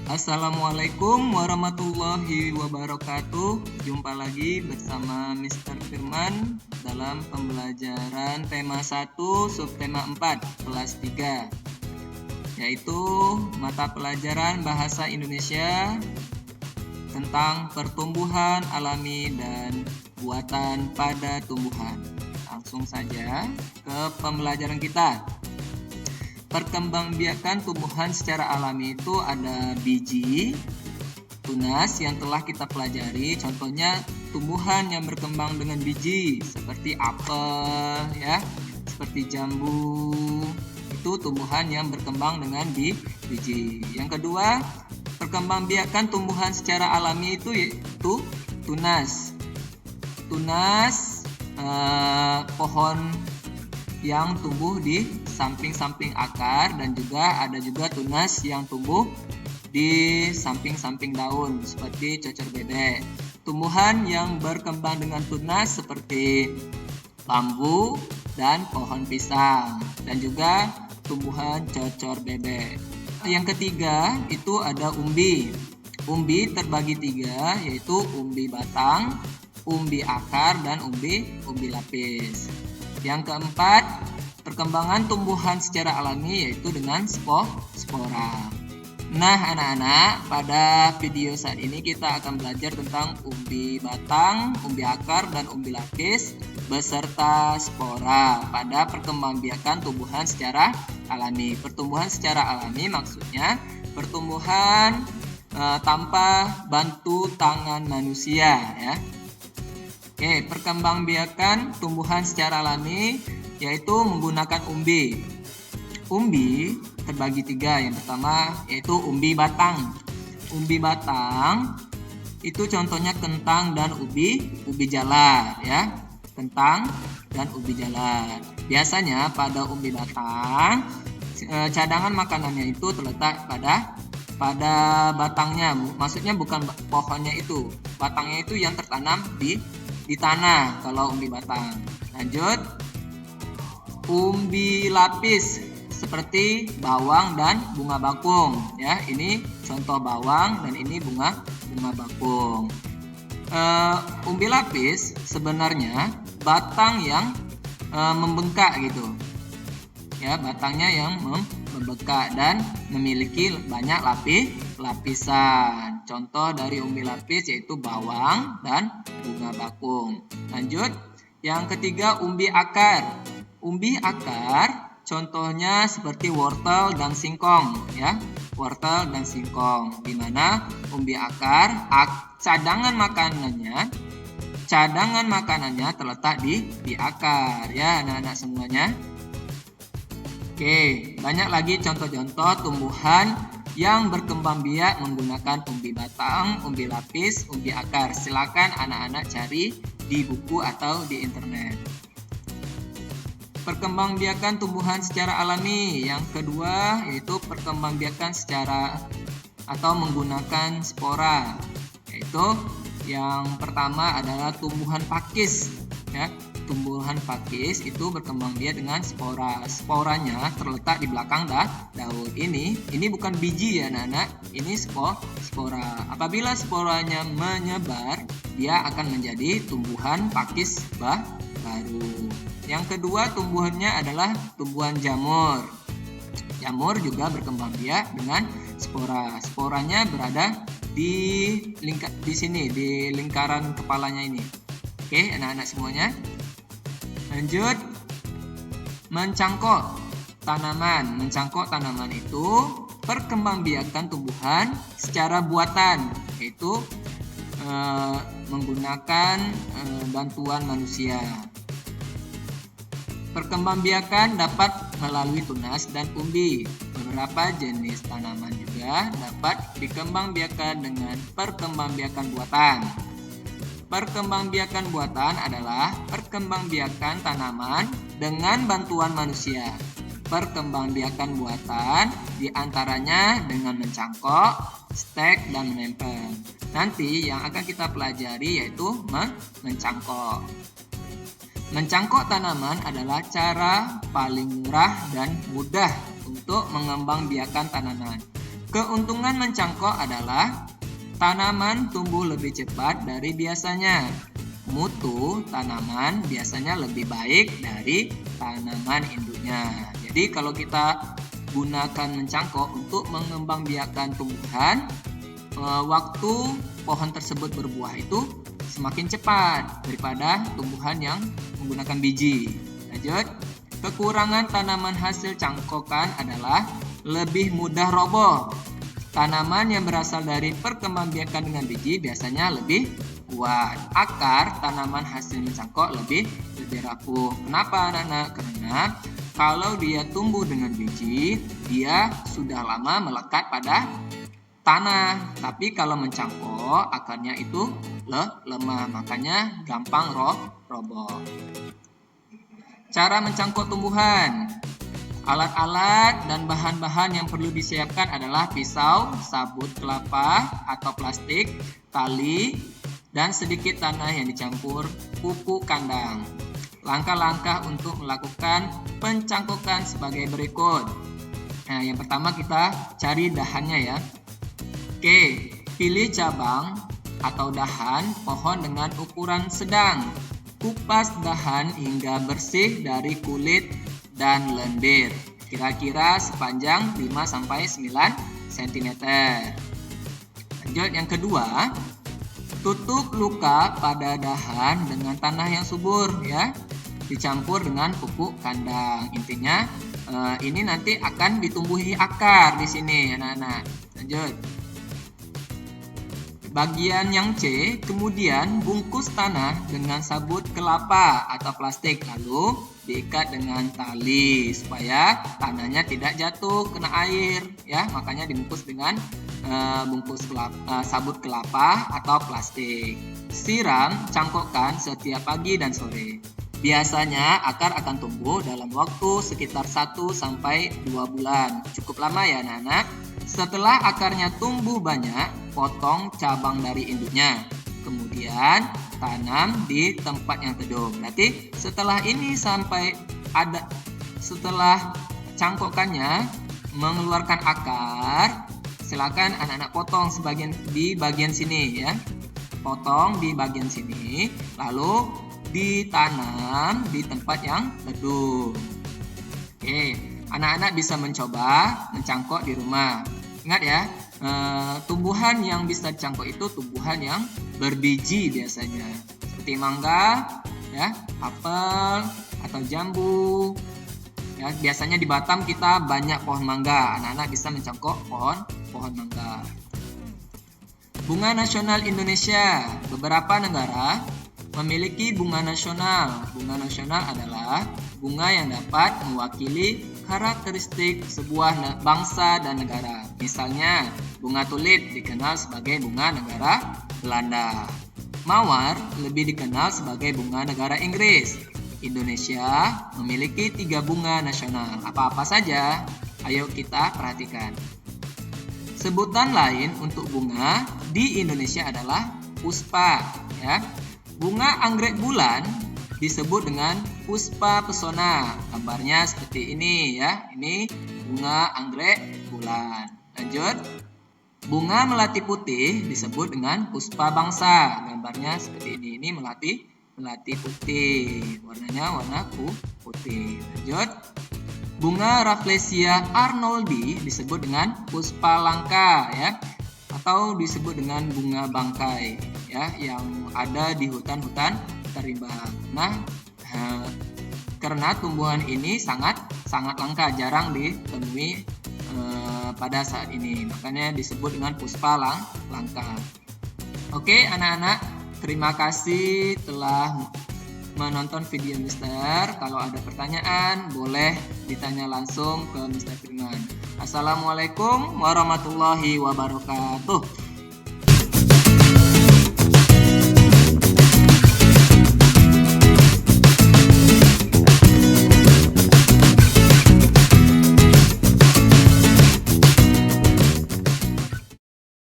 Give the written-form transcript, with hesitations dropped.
Assalamualaikum warahmatullahi wabarakatuh. Jumpa lagi bersama Mr. Firman dalam pembelajaran tema 1 subtema 4 kelas 3, yaitu mata pelajaran bahasa Indonesia tentang pertumbuhan alami dan buatan pada tumbuhan. Langsung saja ke pembelajaran kita. Perkembangbiakan tumbuhan secara alami itu ada biji, tunas yang telah kita pelajari. Contohnya tumbuhan yang berkembang dengan biji seperti apel ya, seperti jambu. Itu tumbuhan yang berkembang dengan biji. Yang kedua, perkembangbiakan tumbuhan secara alami itu yaitu tunas. Pohon yang tumbuh di samping-samping akar, dan ada juga tunas yang tumbuh di samping-samping daun seperti cocor bebek. Tumbuhan yang berkembang dengan tunas seperti bambu dan pohon pisang, dan juga tumbuhan cocor bebek. Yang ketiga itu ada umbi. Umbi terbagi 3, yaitu umbi batang, umbi akar, dan umbi lapis. Yang keempat, perkembangan tumbuhan secara alami yaitu dengan spora. Nah anak-anak, pada video saat ini kita akan belajar tentang umbi batang, umbi akar, dan umbi lapis beserta spora pada perkembangbiakan tumbuhan secara alami. Pertumbuhan secara alami maksudnya pertumbuhan tanpa bantu tangan manusia ya. Oke, perkembangbiakan tumbuhan secara alami yaitu menggunakan umbi. Umbi terbagi 3. Yang pertama yaitu umbi batang. Umbi batang itu contohnya kentang dan ubi jalar ya. Kentang dan ubi jalar. Biasanya pada umbi batang cadangan makanannya itu terletak pada batangnya. Maksudnya bukan pohonnya itu. Batangnya itu yang tertanam di tanah kalau umbi batang. Lanjut, umbi lapis seperti bawang dan bunga bakung ya. Ini contoh bawang dan ini bunga bakung. Umbi lapis sebenarnya batang yang membengkak gitu ya, batangnya yang membengkak dan memiliki banyak lapisan. Contoh dari umbi lapis yaitu bawang dan bunga bakung. Lanjut, yang ketiga umbi akar. Umbi akar contohnya seperti wortel dan singkong ya. Wortel dan singkong, di mana umbi akar cadangan makanannya terletak di akar ya anak-anak semuanya. Oke, banyak lagi contoh-contoh tumbuhan yang berkembang biak menggunakan umbi batang, umbi lapis, umbi akar. Silakan anak-anak cari di buku atau di internet. Perkembangbiakan tumbuhan secara alami. Yang kedua yaitu perkembangbiakan secara atau menggunakan spora. Yaitu yang pertama adalah tumbuhan pakis ya. Tumbuhan pakis itu berkembang biak dengan spora. Sporanya terletak di belakang daun. Ini bukan biji ya anak-anak. Ini spora. Apabila sporanya menyebar, dia akan menjadi tumbuhan pakis baru. Yang kedua tumbuhannya adalah tumbuhan jamur. Jamur juga berkembang biak dengan spora. Sporanya berada di sini, di lingkaran kepalanya ini. Oke, anak-anak semuanya. Lanjut, mencangkok tanaman. Mencangkok tanaman itu perkembangbiakan tumbuhan secara buatan, yaitu menggunakan bantuan manusia. Perkembangbiakan dapat melalui tunas dan umbi. Beberapa jenis tanaman juga dapat dikembangbiakan dengan perkembangbiakan buatan. Perkembangbiakan buatan adalah perkembangbiakan tanaman dengan bantuan manusia. Perkembangbiakan buatan diantaranya dengan mencangkok, stek, dan menempel. Nanti yang akan kita pelajari yaitu mencangkok. Mencangkok tanaman adalah cara paling murah dan mudah untuk mengembangbiakan tanaman. Keuntungan mencangkok adalah tanaman tumbuh lebih cepat dari biasanya. Mutu tanaman biasanya lebih baik dari tanaman induknya. Jadi kalau kita gunakan mencangkok untuk mengembangbiakkan tumbuhan, waktu pohon tersebut berbuah itu semakin cepat daripada tumbuhan yang menggunakan biji. Lanjut, kekurangan tanaman hasil cangkokan adalah lebih mudah roboh. Tanaman yang berasal dari perkembangbiakan dengan biji biasanya lebih kuat. Akar tanaman hasil mencangkok lebih rapuh. Kenapa, anak-anak? Karena kalau dia tumbuh dengan biji, dia sudah lama melekat pada tanah. Tapi kalau mencangkok, akarnya itu lemah, makanya gampang roboh. Cara mencangkok tumbuhan. Alat-alat dan bahan-bahan yang perlu disiapkan adalah pisau, sabut kelapa atau plastik, tali, dan sedikit tanah yang dicampur pupuk kandang. Langkah-langkah untuk melakukan pencangkokan sebagai berikut. Nah, yang pertama kita cari dahannya ya. Oke, pilih cabang atau dahan pohon dengan ukuran sedang. Kupas dahan hingga bersih dari kulit dan lendir, kira-kira sepanjang 5-9 cm. Lanjut, yang kedua, tutup luka pada dahan dengan tanah yang subur ya, dicampur dengan pupuk kandang. Intinya ini nanti akan ditumbuhi akar di sini, anak-anak. Lanjut. Bagian yang C, kemudian bungkus tanah dengan sabut kelapa atau plastik, lalu diikat dengan tali supaya tanahnya tidak jatuh kena air ya, makanya dibungkus dengan sabut kelapa atau plastik. Siram, cangkokkan setiap pagi dan sore. Biasanya akar akan tumbuh dalam waktu sekitar 1-2 bulan. Cukup lama ya anak-anak. Setelah akarnya tumbuh banyak, potong cabang dari induknya. Kemudian tanam di tempat yang teduh. Berarti setelah ini setelah cangkokannya mengeluarkan akar, silakan anak-anak potong di bagian sini ya. Potong di bagian sini, lalu ditanam di tempat yang teduh. Oke, anak-anak bisa mencoba mencangkok di rumah. Ingat ya, tumbuhan yang bisa dicangkok itu tumbuhan yang berbiji biasanya, seperti mangga, ya, apel atau jambu. Ya, biasanya di Batam kita banyak pohon mangga. Anak-anak bisa mencangkok pohon mangga. Bunga nasional Indonesia. Beberapa negara memiliki bunga nasional. Bunga nasional adalah bunga yang dapat mewakili karakteristik sebuah bangsa dan negara. Misalnya, bunga tulip dikenal sebagai bunga negara Belanda. Mawar lebih dikenal sebagai bunga negara Inggris. Indonesia memiliki 3 bunga nasional. Apa-apa saja? Ayo kita perhatikan. Sebutan lain untuk bunga di Indonesia adalah puspa, ya. Bunga anggrek bulan disebut dengan puspa pesona. Gambarnya seperti ini ya. Ini bunga anggrek bulan. Lanjut. Bunga melati putih disebut dengan puspa bangsa. Gambarnya seperti ini. Ini melati putih. Warnanya warna putih. Lanjut. Bunga Rafflesia arnoldi disebut dengan puspa langka ya, atau disebut dengan bunga bangkai ya, yang ada di hutan-hutan rimba. Nah, karena tumbuhan ini sangat langka, jarang ditemui pada saat ini, makanya disebut dengan puspa langka. Oke, anak-anak, terima kasih telah menonton video Mister. Kalau ada pertanyaan boleh ditanya langsung ke Mister Firman. Assalamualaikum warahmatullahi wabarakatuh.